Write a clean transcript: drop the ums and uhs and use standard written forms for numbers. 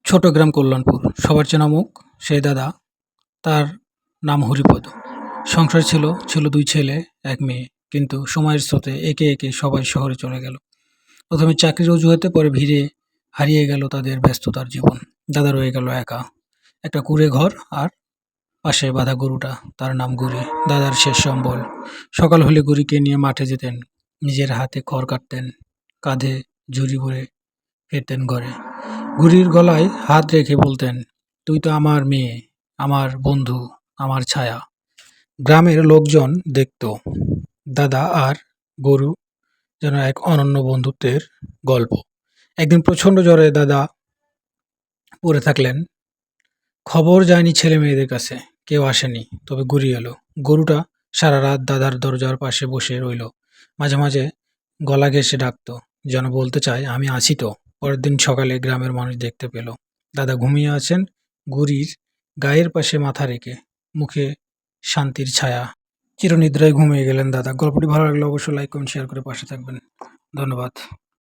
ছোট গ্রাম কল্যাণপুর। সবার চেনা মুখ সেই দাদা। তার নাম হরিপদ। সংসার ছিল ২ ছেলে, ১ মেয়ে। কিন্তু সময়ের স্রোতে একে সবাই শহরে চলে গেল। প্রথমে চাকরির অজুহাতে, পরে ভিড়ে হারিয়ে গেল তাদের ব্যস্ততার জীবন। দাদা রয়ে গেল একা। একটা কুঁড়ে ঘর আর পাশে বাঁধা গরুটা, তার নাম গুরি। দাদার শেষ সম্বল। সকাল হলে গুরিকে নিয়ে মাঠে যেতেন। নিজের হাতে খড় কাটতেন, কাঁধে ঝুড়ি ভরে ফিরতেন ঘরে। গুরির গলায় হাত রেখে বলতেন, "তুই তো আমার মেয়ে, আমার বন্ধু, আমার ছায়া।" গ্রামের লোকজন দেখত দাদা আর গরু যেন এক অনন্য বন্ধুত্বের গল্প। একদিন প্রচণ্ড জ্বরে দাদা পড়ে থাকলেন। খবর যায়নি ছেলে মেয়েদের কাছে, কেউ আসেনি। তবে গুরি এলো। গরুটা সারা রাত দাদার দরজার পাশে বসে রইল। মাঝে মাঝে গলা ঘেঁষে ডাকতো, যেন বলতে চায়, "আমি আছি তো।" পরের দিন সকালে গ্রামের মানুষ দেখতে পেল দাদা ঘুমিয়ে আছেন, গুরির গায়ের পাশে মাথা রেখে, মুখে শান্তির ছায়া। চিরনিদ্রায় ঘুমিয়ে গেলেন দাদা। গল্পটি ভালো লাগলে অবশ্যই লাইক কমেন্ট শেয়ার করে পাশে থাকবেন। ধন্যবাদ।